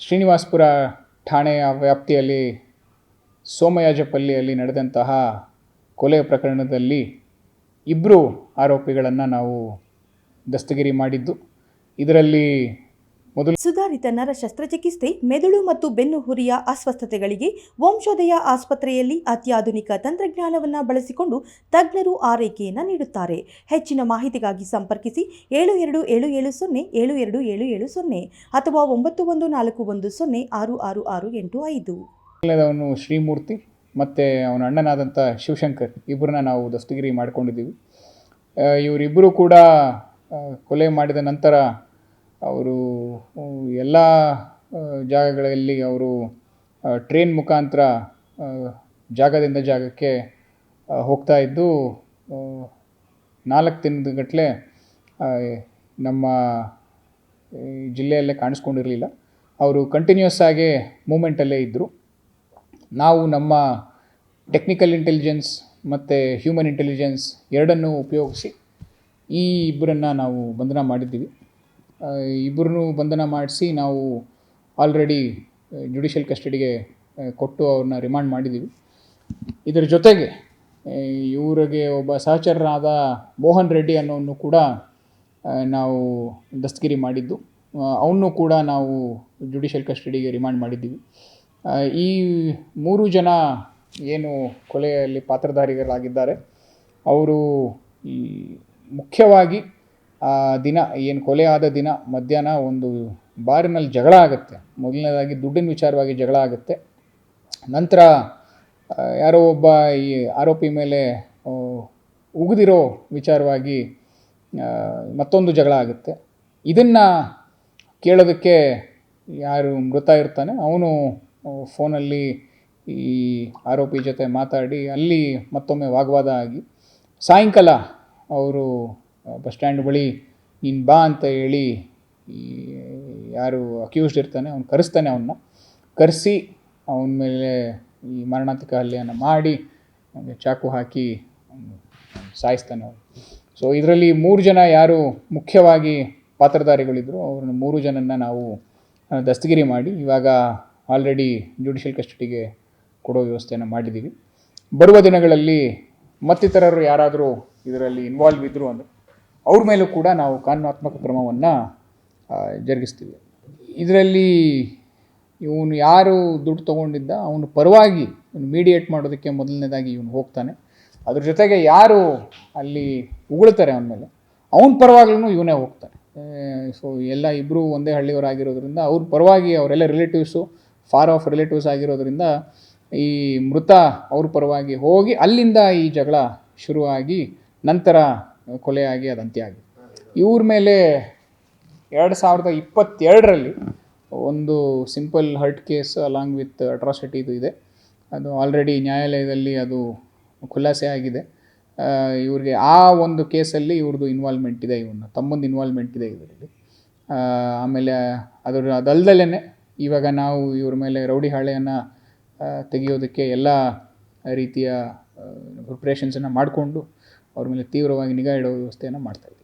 ಶ್ರೀನಿವಾಸಪುರ ಠಾಣೆಯ ವ್ಯಾಪ್ತಿಯಲ್ಲಿ ಸೋಮಯಾಜಪಲ್ಲಿಯಲ್ಲಿ ನಡೆದಂತಹ ಕೊಲೆ ಪ್ರಕರಣದಲ್ಲಿ ಇಬ್ಬರು ಆರೋಪಿಗಳನ್ನು ನಾವು ದಸ್ತಗಿರಿ ಮಾಡಿದ್ದು. ಇದರಲ್ಲಿ ಸುಧಾರಿತ ನರ ಶಸ್ತ್ರಚಿಕಿತ್ಸೆ, ಮೆದುಳು ಮತ್ತು ಬೆನ್ನು ಹುರಿಯ ಅಸ್ವಸ್ಥತೆಗಳಿಗೆ ವಂಶೋದಯ ಆಸ್ಪತ್ರೆಯಲ್ಲಿ ಅತ್ಯಾಧುನಿಕ ತಂತ್ರಜ್ಞಾನವನ್ನು ಬಳಸಿಕೊಂಡು ತಜ್ಞರು ಆರೈಕೆಯನ್ನು ನೀಡುತ್ತಾರೆ. ಹೆಚ್ಚಿನ ಮಾಹಿತಿಗಾಗಿ ಸಂಪರ್ಕಿಸಿ 7277072770 ಅಥವಾ 9141106665. ಅವನು ಶ್ರೀಮೂರ್ತಿ ಮತ್ತು ಅವನ ಅಣ್ಣನಾದಂಥ ಶಿವಶಂಕರ್ ಇಬ್ಬರನ್ನ ನಾವು ದಸ್ತಗಿರಿ ಮಾಡಿಕೊಂಡಿದ್ದೀವಿ. ಇವರಿಬ್ಬರು ಕೂಡ ಕೊಲೆ ಮಾಡಿದ ನಂತರ ಅವರು ಎಲ್ಲ ಜಾಗಗಳಲ್ಲಿ ಅವರು ಟ್ರೈನ್ ಮುಖಾಂತರ ಜಾಗದಿಂದ ಜಾಗಕ್ಕೆ ಹೋಗ್ತಾ ಇದ್ದು 4 ದಿನದಗಟ್ಟಲೆ ನಮ್ಮ ಜಿಲ್ಲೆಯಲ್ಲೇ ಕಾಣಿಸ್ಕೊಂಡಿರಲಿಲ್ಲ. ಅವರು ಕಂಟಿನ್ಯೂಸ್ ಆಗಿ ಮೂಮೆಂಟಲ್ಲೇ ಇದ್ದರು. ನಾವು ನಮ್ಮ ಟೆಕ್ನಿಕಲ್ ಇಂಟೆಲಿಜೆನ್ಸ್ ಮತ್ತು ಹ್ಯೂಮನ್ ಇಂಟೆಲಿಜೆನ್ಸ್ ಎರಡನ್ನೂ ಉಪಯೋಗಿಸಿ ಈ ಇಬ್ಬರನ್ನು ನಾವು ಬಂಧನ ಮಾಡಿದ್ದೀವಿ. ಇಬ್ಬರನ್ನೂ ಬಂಧನ ಮಾಡಿಸಿ ನಾವು ಆಲ್ರೆಡಿ ಜುಡಿಷಿಯಲ್ ಕಸ್ಟಡಿಗೆ ಕೊಟ್ಟು ಅವ್ರನ್ನ ರಿಮಾಂಡ್ ಮಾಡಿದ್ದೀವಿ. ಇದರ ಜೊತೆಗೆ ಇವರಿಗೆ ಒಬ್ಬ ಸಹಚರರಾದ ಮೋಹನ್ ರೆಡ್ಡಿ ಅನ್ನೋವನ್ನು ಕೂಡ ನಾವು ದಸ್ತಗಿರಿ ಮಾಡಿದ್ದು. ಅವನ್ನೂ ಕೂಡ ನಾವು ಜುಡಿಷಿಯಲ್ ಕಸ್ಟಡಿಗೆ ರಿಮಾಂಡ್ ಮಾಡಿದ್ದೀವಿ. ಈ 3 ಜನ ಏನು ಕೊಲೆಯಲ್ಲಿ ಪಾತ್ರಧಾರಿಗಳಾಗಿದ್ದಾರೆ ಅವರು ಈ ಮುಖ್ಯವಾಗಿ ಆ ದಿನ ಏನು ಕೊಲೆ ಆದ ದಿನ ಮಧ್ಯಾಹ್ನ ಒಂದು ಬಾರಿನಲ್ಲಿ ಜಗಳ ಆಗುತ್ತೆ. ಮೊದಲನೇದಾಗಿ ದುಡ್ಡಿನ ವಿಚಾರವಾಗಿ ಜಗಳ ಆಗುತ್ತೆ. ನಂತರ ಯಾರೋ ಒಬ್ಬ ಈ ಆರೋಪಿ ಮೇಲೆ ಉಗಿದಿರೋ ವಿಚಾರವಾಗಿ ಮತ್ತೊಂದು ಜಗಳ ಆಗುತ್ತೆ. ಇದನ್ನು ಕೇಳೋದಕ್ಕೆ ಯಾರು ಮೃತ ಇರ್ತಾನೆ ಅವನು ಫೋನಲ್ಲಿ ಈ ಆರೋಪಿ ಜೊತೆ ಮಾತಾಡಿ ಅಲ್ಲಿ ಮತ್ತೊಮ್ಮೆ ವಾಗ್ವಾದ ಆಗಿ ಸಾಯಂಕಾಲ ಅವರು ಬಸ್ ಸ್ಟ್ಯಾಂಡ್ ಬಳಿ ನೀನು ಬಾ ಅಂತ ಹೇಳಿ ಈ ಯಾರು ಅಕ್ಯೂಸ್ಡ್ ಇರ್ತಾನೆ ಅವ್ನು ಕರೆಸ್ತಾನೆ. ಅವನ್ನ ಕರೆಸಿ ಅವನ ಮೇಲೆ ಈ ಮಾರಣಾಂತಿಕ ಹಲ್ಲೆಯನ್ನು ಮಾಡಿ ಅವನಿಗೆ ಚಾಕು ಹಾಕಿ ಸಾಯಿಸ್ತಾನೆ ಅವನು. ಸೊ ಇದರಲ್ಲಿ 3 ಜನ ಯಾರು ಮುಖ್ಯವಾಗಿ ಪಾತ್ರಧಾರಿಗಳಿದ್ದರು ಅವ್ರನ್ನ 3 ಜನನ್ನ ನಾವು ದಸ್ತಗಿರಿ ಮಾಡಿ ಇವಾಗ ಆಲ್ರೆಡಿ ಜುಡಿಷಿಯಲ್ ಕಸ್ಟಡಿಗೆ ಕೊಡೋ ವ್ಯವಸ್ಥೆಯನ್ನು ಮಾಡಿದ್ದೀವಿ. ಬರುವ ದಿನಗಳಲ್ಲಿ ಮತ್ತಿತರರು ಯಾರಾದರೂ ಇದರಲ್ಲಿ ಇನ್ವಾಲ್ವ್ ಇದ್ದರು ಅಂದರೆ ಅವ್ರ ಮೇಲೂ ಕೂಡ ನಾವು ಕಾನೂನಾತ್ಮಕ ಕ್ರಮವನ್ನು ಜರುಗಿಸ್ತೀವಿ. ಇದರಲ್ಲಿ ಇವನು ಯಾರು ದುಡ್ಡು ತೊಗೊಂಡಿದ್ದ ಅವನು ಪರವಾಗಿ ಮೀಡಿಯೇಟ್ ಮಾಡೋದಕ್ಕೆ ಮೊದಲನೇದಾಗಿ ಇವನು ಹೋಗ್ತಾನೆ. ಅದ್ರ ಜೊತೆಗೆ ಯಾರು ಅಲ್ಲಿ ಉಗುಳ್ತಾರೆ ಅವನ ಮೇಲೆ ಅವನ ಪರವಾಗ್ಲೂ ಇವನೇ ಹೋಗ್ತಾನೆ. ಸೊ ಎಲ್ಲ ಇಬ್ಬರು ಒಂದೇ ಹಳ್ಳಿಯವರಾಗಿರೋದ್ರಿಂದ ಅವ್ರ ಪರವಾಗಿ ಅವರೆಲ್ಲ ರಿಲೇಟಿವ್ಸು ಫಾರ್ ಆಫ್ ರಿಲೇಟಿವ್ಸ್ ಆಗಿರೋದ್ರಿಂದ ಈ ಮೃತ ಅವ್ರ ಪರವಾಗಿ ಹೋಗಿ ಅಲ್ಲಿಂದ ಈ ಜಗಳ ಶುರುವಾಗಿ ನಂತರ ಕೊಲೆಯಾಗಿ ಅದು ಅಂತ್ಯ ಆಗಿದೆ. ಇವ್ರ ಮೇಲೆ 2022ರಲ್ಲಿ ಒಂದು simple hurt case along with ಅಟ್ರಾಸಿಟಿದು ಇದೆ. ಅದು ಆಲ್ರೆಡಿ ನ್ಯಾಯಾಲಯದಲ್ಲಿ ಅದು ಖುಲಾಸೆ ಆಗಿದೆ. ಇವ್ರಿಗೆ ಆ ಒಂದು ಕೇಸಲ್ಲಿ ಇವ್ರದ್ದು ಇನ್ವಾಲ್ವ್ಮೆಂಟ್ ಇದೆ, ಇವನ್ನ ತಮ್ಮಂದು ಇನ್ವಾಲ್ವ್ಮೆಂಟ್ ಇದೆ ಇದರಲ್ಲಿ. ಆಮೇಲೆ ಅದಲ್ದಲೇ ಇವಾಗ ನಾವು ಇವ್ರ ಮೇಲೆ ರೌಡಿ ಹಾಳೆಯನ್ನು ತೆಗೆಯೋದಕ್ಕೆ ಎಲ್ಲ ರೀತಿಯ ಪ್ರಿಪ್ರೇಷನ್ಸನ್ನು ಮಾಡಿಕೊಂಡು ಅವ್ರ ಮೇಲೆ ತೀವ್ರವಾಗಿ ನಿಗಾ ಇಡೋ ವ್ಯವಸ್ಥೆಯನ್ನು ಮಾಡ್ತಾಯಿದ್ದೀವಿ.